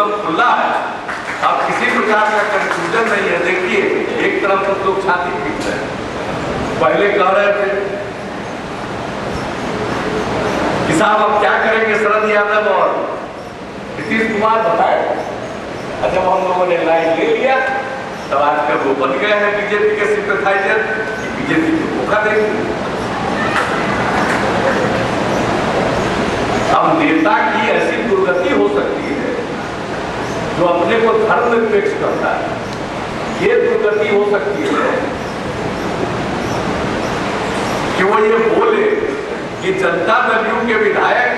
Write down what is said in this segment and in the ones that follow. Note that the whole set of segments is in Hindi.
एकदम खुला है, अब किसी प्रकार का कंफ्यूजन नहीं है। देखिए एक तरफ तो लोग छाती पीट रहे हैं, पहले कह रहे थे कि साहब अब क्या करेंगे शरद यादव और नीतीश कुमार, बताए। जब हम लोगों ने लाइन ले लिया तब आजकल वो बन गए हैं बीजेपी के सिंपैथाइजर, बीजेपी को धोखा देंगे। अब नेता की ऐसी दुर्गति हो सकती है जो अपने को धर्मनिरपेक्ष करता है, ये दुर्गति हो सकती है कि वो ये बोले कि जनता दल यू के विधायक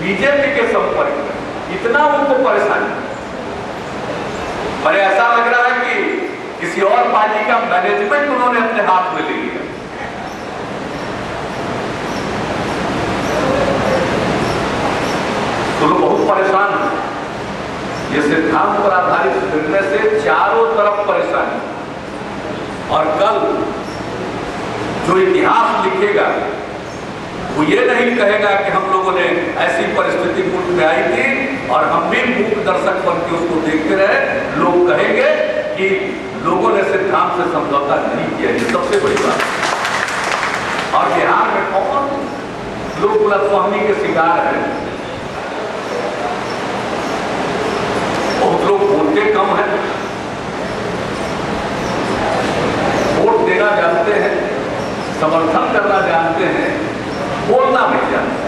बीजेपी के संपर्क में, इतना उनको परेशानी। और ऐसा लग रहा है कि किसी और पार्टी का मैनेजमेंट उन्होंने अपने हाथ में ले लिया। तो लोग बहुत परेशान हैं। ये सिद्धांत पर आधारित निर्णय से चारों तरफ परेशानी। और कल जो इतिहास लिखेगा वो ये नहीं कहेगा कि हम लोगों ने ऐसी परिस्थिति मुल्क में आई थी और हम भी मूक दर्शक बन के उसको देखते रहे। लोग कहेंगे कि लोगों ने सिद्धांत से समझौता नहीं किया, ये सबसे बड़ी बात है। और बिहार में कौन लोग गलतफहमी के शिकार हैं? बहुत लोग बोलते कम हैं, वोट देना जानते हैं, समर्थन करना जानते हैं, बोलना नहीं जानते,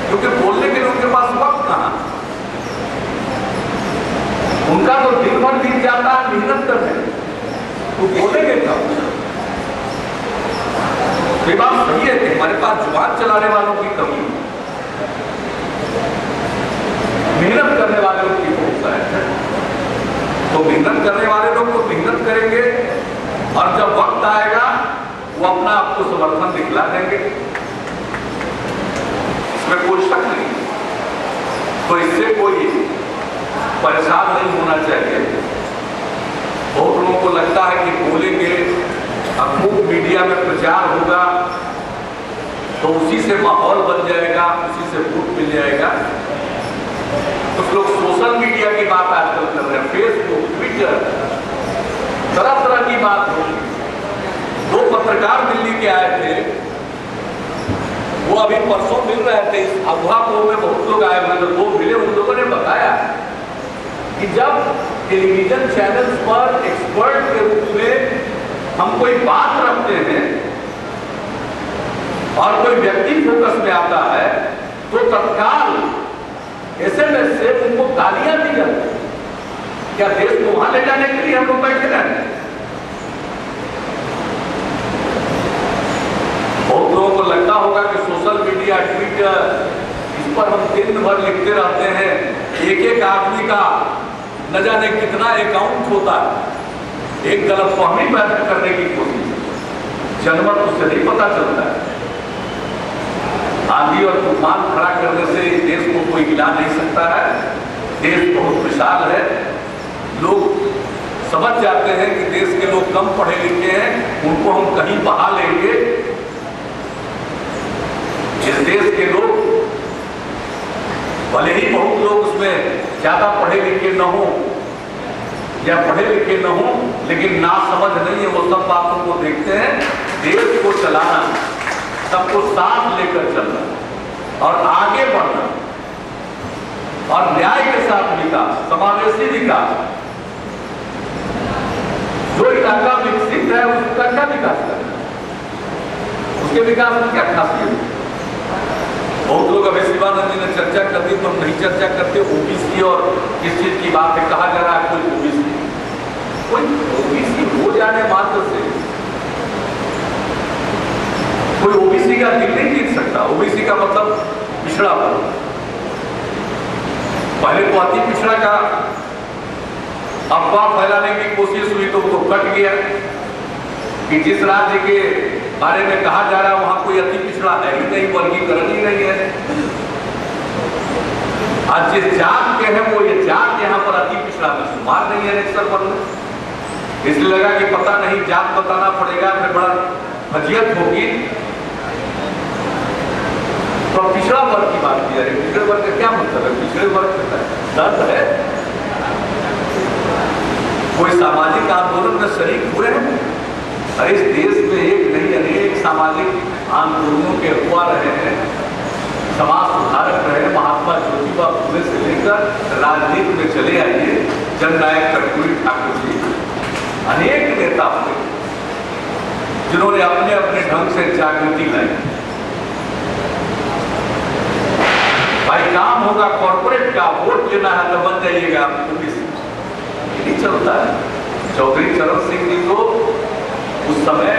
क्योंकि बोलने के लिए उनके पास वक्त कहां। उनका तो दिन भर बीत जाता है मेहनत करने, तो बोलेंगे कब? ये बात सही है कि हमारे पास जुबान चलाने वालों की कमी, मेहनत करने वाले लोग की होता है। तो मेहनत करने वाले लोग तो मेहनत करेंगे और जब वक्त आएगा वो अपना आपको समर्थन दिखला देंगे, इसमें कोई शक नहीं। तो इससे कोई परेशान नहीं होना चाहिए। बहुत लोगों को लगता है कि बोलेंगे, अब खूब मीडिया में प्रचार होगा तो उसी से माहौल बन जाएगा, उसी से वोट मिल जाएगा। कुछ लोग सोशल मीडिया की बात आजकल कर रहे हैं, फेसबुक, ट्विटर, तरह तरह की बात होगी। दो पत्रकार दिल्ली के आए थे, वो अभी परसों मिल रहे थे, इस अभुआपुर में बहुत लोग आए हुए थे, वो मिले, उन लोगों ने बताया कि जब टेलीविजन चैनल्स पर एक्सपर्ट के रूप में हम कोई बात रखते हैं और कोई व्यक्ति फोकस में आता है तो तत्काल एसएमएस से उनको गालियां दी जाती हैं। क्या देश को वहां ले जाने के लिए हम लोग बैठे रहते हैं? बहुत लोगों को लगता होगा कि सोशल मीडिया, ट्विटर, इस पर हम दिन भर लिखते रहते हैं, एक एक आदमी का न जाने कितना अकाउंट होता है। एक गलतफहमी पैदा करने की कोशिश, जनमत उससे नहीं पता चलता है। आंधी और तूफान खड़ा करने से देश को कोई हिला नहीं सकता है। देश बहुत विशाल है, लोग समझ जाते हैं कि देश के लोग कम पढ़े लिखे हैं, उनको हम कहीं बहा लेंगे। इस देश के लोग भले ही बहुत लोग उसमें ज्यादा पढ़े लिखे न हो या पढ़े लिखे न हो, लेकिन ना समझ नहीं है, वो सब बातों को देखते हैं। देश को चलाना, सबको साथ लेकर चलना और आगे बढ़ना और न्याय के साथ विकास, समावेशी विकास। जो इलाका विकसित है उसका क्या विकास करना, उसके विकास में क्या खासियत है? बहुत लोग अभी शिवानंद जी ने चर्चा कर दी, तो हम नहीं चर्चा करते। ओबीसी और किस चीज की बात है, कहा जा रहा है कोई ओबीसी हो जाने मात्र से कोई ओबीसी का दिल नहीं जीत सकता। ओबीसी का मतलब पिछड़ा वर्ग। पहले तो अति पिछड़ा का अफवाह फैलाने की कोशिश हुई तो वो कट गया कि जिस राज्य के बारे में कहा जा रहा है वहां कोई अति पिछड़ा है ही नहीं, वर्गीकरण ही नहीं है। आज जिस जात के हैं वो ये जात यहाँ पर अति पिछड़ा में शुमार नहीं है नेक्सर पर। इसलिए लगा कि पता नहीं जात बताना पड़ेगा, फिर बड़ा फजीयत होगी। तो पिछड़ा वर्ग की बात की जा रही है। पिछड़े वर्ग का क्या मतलब है? पिछड़े वर्ग का दर्द है, कोई सामाजिक आंदोलन में शरीक हुए हैं? अरे इस देश में एक नहीं अनेक सामाजिक आंदोलनों के अगुवा रहे हैं, समाज सुधारक रहे। महात्मा ज्योतिबा फुले से लेकर राजनीति में चले आइए, जननायक कर्पूरी ठाकुर जी, अनेक नेता हुए जिन्होंने अपने अपने ढंग से जागृति लाई। भाई काम होगा कॉर्पोरेट का, वोट लेना है तो बन जाइएगा आप पुलिस, नहीं चलता है। चौधरी चरण सिंह जी को उस समय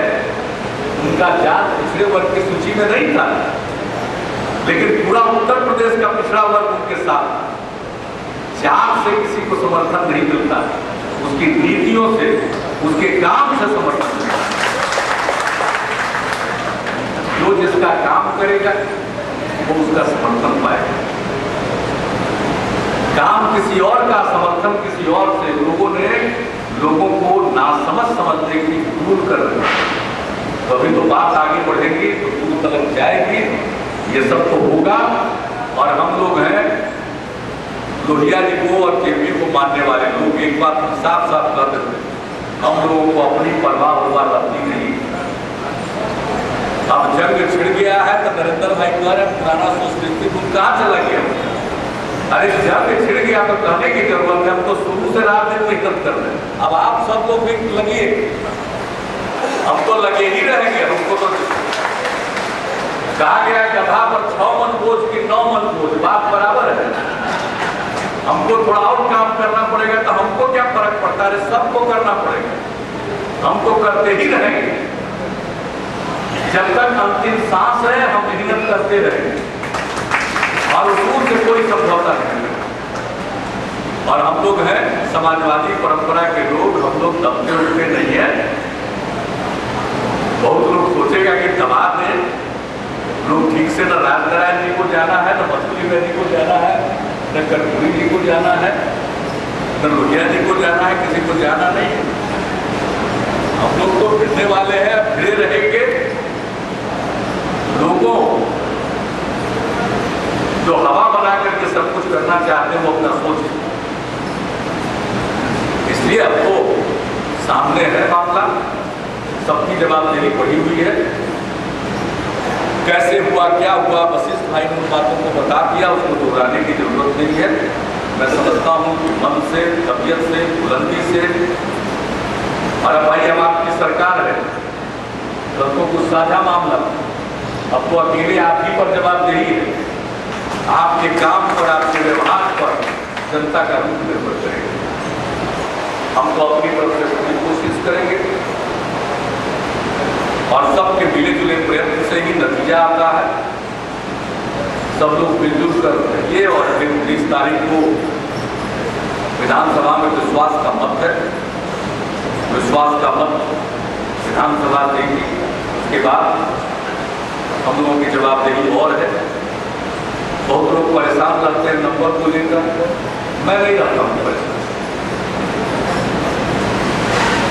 उनका जात पिछड़े वर्ग की सूची में नहीं था, लेकिन पूरा उत्तर प्रदेश का पिछड़ा वर्ग उनके साथ। जात से किसी को समर्थन नहीं मिलता, उसकी नीतियों से, उसके काम से समर्थन मिलता। जो जिसका काम करेगा वो उसका समर्थन पाएगा। काम किसी और का, समर्थन किसी और से। लोगों ने लोगों को नासमझ समझने की भूल कर रहे हैं। तो अभी तो बात आगे बढ़ेगी तो दूर तक जाएगी, ये सब तो होगा। और हम लोग हैं लोहिया जी को और केपी को मानने वाले लोग, एक बात साफ साफ कर देते हैं, हम लोगों को अपनी परवाह हुआ रहती नहीं। अब जंग छिड़ गया है तो नरेंद्र भाई द्वारा पुराना सोशलिस्टिक गुण कहाँ चला गया? अरे जंग छिड़ गया तो कहने की जरूरत है, हम तो शुरू से राजनीति में हित कर रहे हैं। अब आप सब लोग भी लगिए, हम तो लगे ही रहेंगे। हमको तो कहा गया गधा पर 6 मन बोझ की 9 मन बोझ, बात बराबर है। हमको थोड़ा और काम करना पड़ेगा तो हमको क्या फर्क पड़ता है? सबको करना पड़ेगा, हम तो करते ही रहेंगे। जब तक अंतिम सांस है हम मेहनत करते रहेंगे और उसूल से कोई समझौता नहीं। और हम लोग हैं समाजवादी परंपरा के लोग, हम लोग दबते उठते नहीं है। बहुत लोग सोचेगा कि दबा दें, लोग ठीक से न राजनारायण जी को जाना है, न मसूरी बेदी को जाना है, न कर्पूरी जी को जाना है, न लोहिया जी को जाना है, किसी को जाना नहीं। हम लोग तो फिरने वाले हैं, फिरे रहेंगे। लोगों जो हवा बना करके सब कुछ करना चाहते हैं वो अपना सोच, इसलिए अब तो सामने है मामला, सबकी जवाबदेही बढ़ी हुई है। कैसे हुआ, क्या हुआ, वशिष्ठ भाई ने उन बातों को बता दिया, उसको दोहराने की जरूरत नहीं है। मैं समझता हूँ कि मन से, तबियत से, बुलंदी से, और भाई अब आपकी सरकार है, कल को कुछ साझा मामला, अब तो अकेले आप ही पर जवाबदेही है। आपके काम पर, आपके व्यवहार पर जनता का रूप निर्भर करेगा। हम तो अपनी तरफ से पूरी कोशिश करेंगे और सबके मिले जुले प्रयत्न से ही नतीजा आता है। सब लोग मिलजुल कर रहिए और 19 तारीख को विधानसभा में विश्वास का मत है। विश्वास का मत विधानसभा देगी, उसके बाद हम लोगों की जवाबदेही और है। बहुत लोग परेशान लगते हैं नंबर को लेकर, मैं नहीं रहता हूँ परेशान।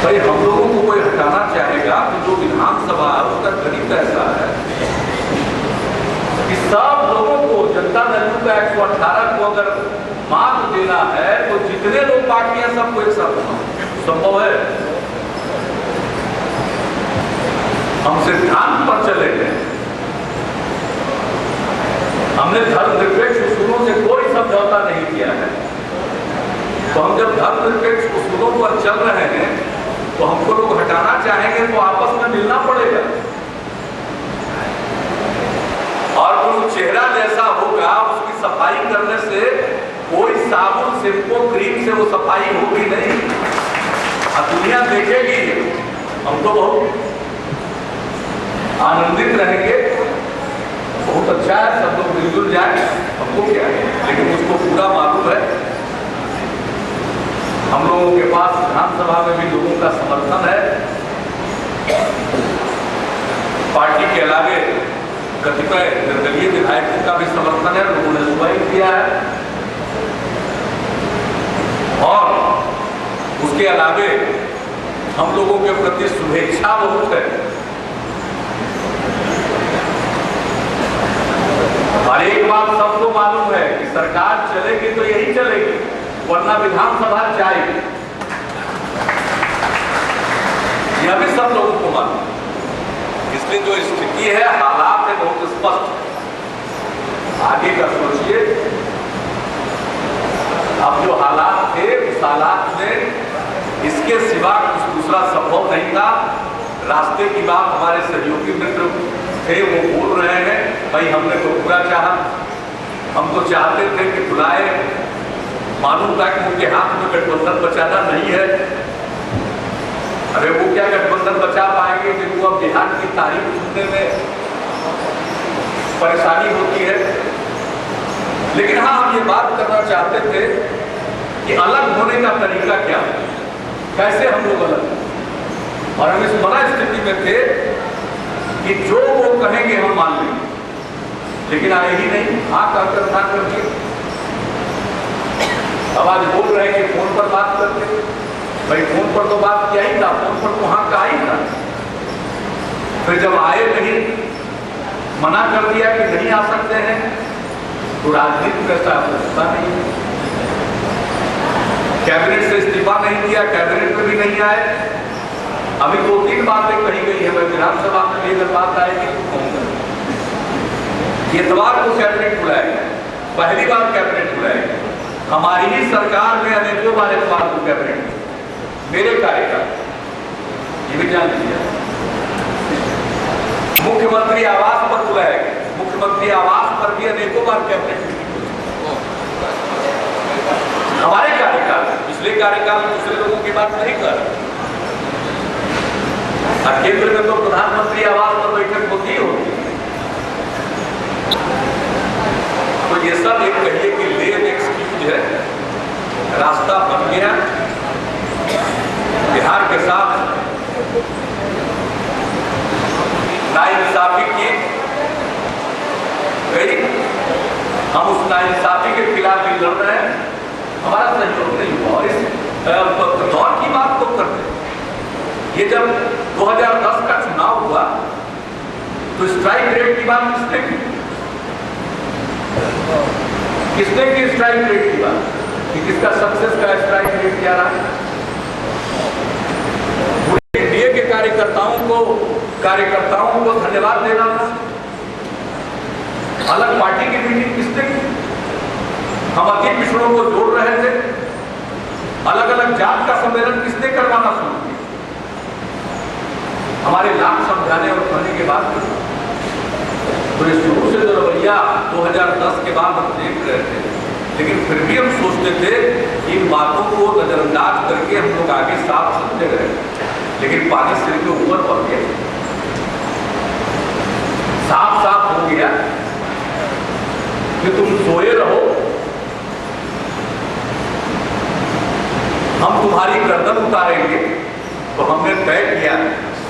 भाई हम लोगों को कोई हटाना चाहेगा तो जो विधानसभा है उसका गणित ऐसा है कि सब लोगों को, जनता दल का 118 को अगर मात देना है तो जितने लोग बाकी हैं सबको एक साथ संभव है। हम सिद्धांत पर चले गए, हमने धर्मनिरपेक्ष उसूलों से कोई समझौता नहीं किया है। तो हम जब धर्मनिरपेक्ष उसूलों पर चल रहे हैं तो हमको लोग हटाना चाहेंगे तो आपस में मिलना पड़ेगा। और जो चेहरा जैसा होगा उसकी सफाई करने से कोई साबुन, शैम्पू, क्रीम से वो सफाई होगी नहीं, और दुनिया देखेगी। हम तो बहुत आनंदित रहेंगे, बहुत अच्छा है, सब लोग मिलजुल जाए, हमको क्या है। लेकिन उसको पूरा मालूम है हम लोगों के पास विधानसभा में भी लोगों का समर्थन है। पार्टी के अलावे कतिपय निर्दलीय विधायकों का भी समर्थन है, लोगों ने स्वयं किया है। और उसके अलावे हम लोगों के प्रति शुभेच्छा बहुत है। और एक बात सबको मालूम है कि सरकार चलेगी तो यही चलेगी, वरना विधानसभा जाएगी। यह भी सब लोगों को मालूम है। इसलिए जो स्थिति है, हालात है बहुत स्पष्ट। आगे का सोचिए, अब जो हालात थे उस हालात में इसके सिवा कुछ दूसरा संभव नहीं था। रास्ते की बात हमारे सहयोगी मित्र थे, वो बोल रहे हैं भाई हमने तो पूरा चाहा, हम तो चाहते थे कि बुलाए, मालूम था कि उनके हाथ में गठबंधन बचाना नहीं है। अरे वो क्या गठबंधन बचा पाएंगे जिनको अब बिहार की तारीफ सुनने में परेशानी होती है। लेकिन हाँ, हम ये बात करना चाहते थे कि अलग होने का तरीका क्या है, कैसे हम लोग अलग, और हम इस बड़ा स्थिति में थे कि जो वो कहेंगे हम मान लेंगे, लेकिन आए ही नहीं, हाँ कर ना करके। अब आज बोल रहे हैं कि फोन पर बात करते, भाई फोन पर तो बात किया ही था, फोन पर तो हाँ कहा ही था। फिर जब आए नहीं, मना कर दिया कि नहीं आ सकते हैं, तो राजनीति में ऐसा होता नहीं है। कैबिनेट से इस्तीफा नहीं दिया, कैबिनेट में भी नहीं आए। अभी 2-3 बातें कही गई है, मैं विधानसभा में भी अगर बात आएगी तो कहूंगा। इतवार को कैबिनेट बुलाएगा, पहली बार कैबिनेट बुलाएगा। हमारी ही सरकार में अनेकों बार इतवार को कैबिनेट, मेरे कार्यकाल, ये भी जान लीजिए। मुख्यमंत्री आवास पर बुलाएगा, मुख्यमंत्री आवास पर भी अनेकों बार कैबिनेट मीटिंग, हमारे कार्यकाल, पिछले कार्यकाल में दूसरे लोगों की बात नहीं कर। केंद्र में तो प्रधानमंत्री आवास पर बैठक होती होती। तो ये सब एक कहिए कि लेन एक्सक्यूज है, रास्ता बन गया बिहार के साथ नाइंसाफी की गई। हम उस नाइंसाफी के खिलाफ भी लड़ रहे हैं, हमारा सहयोग नहीं हुआ। और इस दौर की बात तो करते, ये जब 2010 का चुनाव हुआ तो स्ट्राइक रेट की बात किसने की? किसने की स्ट्राइक रेट की बात, कि किसका सक्सेस का स्ट्राइक रेट क्या रहा? एनडीए के कार्यकर्ताओं को धन्यवाद देना था। अलग पार्टी की मीटिंग किसने की? हम अति पिछड़ों को जोड़ रहे थे, अलग अलग जात का सम्मेलन किसने करवाना शुरू किया? हमारे लाख समझाने और कहने के बाद तो ये शुरू से जो रवैया 2010 के बाद हम देख रहे थे, लेकिन फिर भी हम सोचते थे कि इन बातों को नजरअंदाज करके हम लोग आगे साफ चलते रहे, लेकिन पानी सिर के ऊपर पड़ गया, साफ हो गया कि तुम सोए रहो, हम तुम्हारी गर्दन उतारेंगे। तो हमने तय किया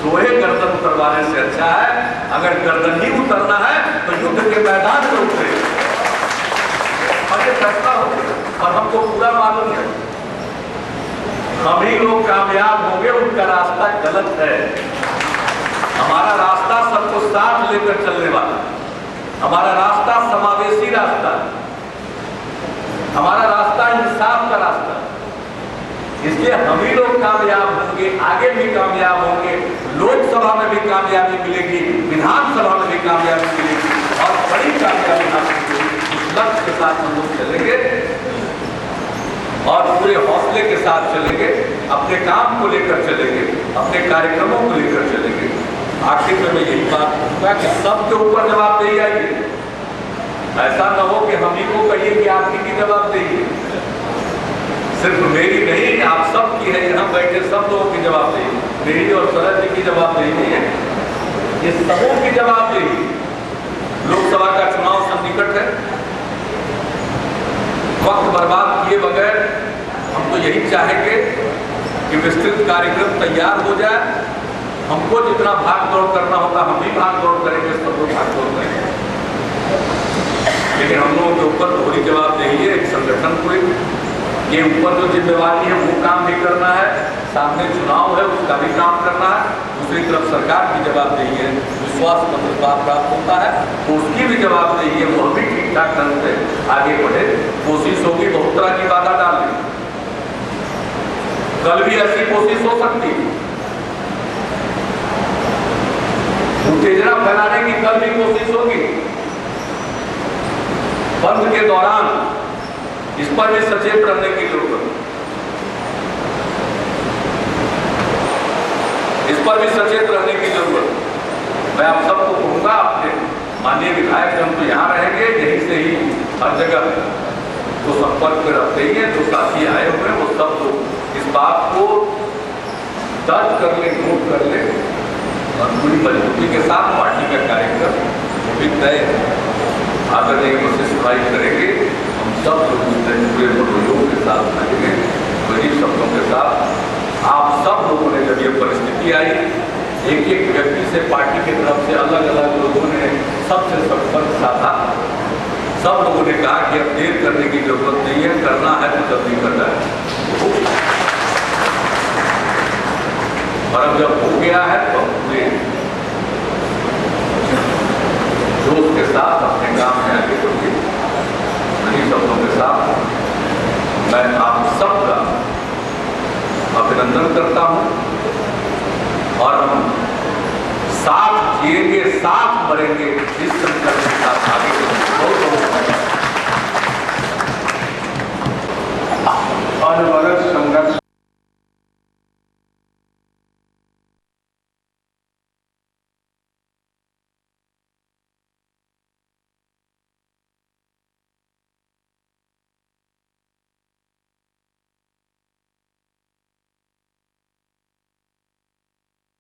सोए गर्दन उतरवाने से अच्छा है अगर गर्दन ही उतरना है तो युद्ध के मैदान में उतरे। और ये फैसला हो गया, और हमको पूरा मालूम है हम ही लोग कामयाब होंगे, उनका रास्ता गलत है। हमारा रास्ता सबको साथ लेकर चलने वाला, हमारा रास्ता समावेशी रास्ता, हमारा रास्ता इंसाफ का रास्ता। इसलिए हम ही लोग कामयाब होंगे, आगे भी कामयाब होंगे, लोकसभा में भी कामयाबी मिलेगी, विधानसभा में भी कामयाबी मिलेगी, और बड़ी कामयाबी हासिल होगी। इस लक्ष्य के साथ हम लोग चलेंगे और पूरे हौसले के साथ चलेंगे, अपने काम को लेकर चलेंगे, अपने कार्यक्रमों को लेकर चलेंगे। आखिर में मैं यही बात कहूँगा कि सबके ऊपर जवाबदेही आएगी। ऐसा न हो कि हम ही को कहिए कि आपकी की जवाबदेही है, सिर्फ मेरी नहीं, आप सब की है, यहाँ बैठे सब लोगों की जवाबदेही, मेरी और शरद जी की जवाबदेही नहीं है, ये सबों की जवाबदेही। लोकसभा का चुनाव सन्निकट है, वक्त बर्बाद किए बगैर हम तो यही चाहेंगे कि विस्तृत कार्यक्रम तैयार हो जाए। हमको जितना भाग दौड़ करना होगा हम भी भाग दौड़ करेंगे, सब लोग भाग दौड़ करेंगे, लेकिन हम लोगों के ऊपर थोड़ी जवाबदेही है। एक संगठन को ये ऊपर जो जिम्मेवारी है वो काम भी करना है, सामने चुनाव है उसका भी काम करना है, दूसरी तरफ सरकार की जवाबदेही है विश्वास पत्र प्राप्त होता है, तो उसकी भी जवाबदेही है, वह भी ठीक ठाक ढंग से आगे बढ़े। कोशिश होगी बहुत तरह की बाधा डालने, कल भी ऐसी कोशिश हो सकती है, उत्तेजना फैलाने की कल भी कोशिश होगी। बंद के दौरान इस पर भी सचेत रहने की जरूरत है, इस पर भी सचेत रहने की जरूरत है। मैं आप सबको कहूंगा, आपके माननीय विधायक जन तो यहाँ रहेंगे, यहीं से ही हर जगह तो संपर्क में रखते ही हैं, जो साथी आए हुए हैं वो सब लोग इस बात को दर्ज कर ले, नोट कर ले और पूरी मजबूती के साथ पार्टी का कार्यक्रम वो भी तय आदरणीय वशिष्ठ भाई करेंगे। हम सब लोग उससे जुड़े मनोयोग के साथ रहेंगे, गरीब शब्दों के साथ। आप सब लोगों ने जब ये परिस्थिति आई, एक एक व्यक्ति से पार्टी की तरफ से अलग अलग लोगों ने सबसे संपर्क साधा, सब लोगों ने कहा कि अब देर करने की जरूरत नहीं है, करना है तो जल्दी करना है। और अब जब हो गया है तो पूरे जोश के साथ अपने काम में आगे बढ़िए। इन्हीं शब्दों के साथ मैं आप सबका अभिनंदन करता हूं और हम साथ जिएंगे, साथ मरेंगे, इस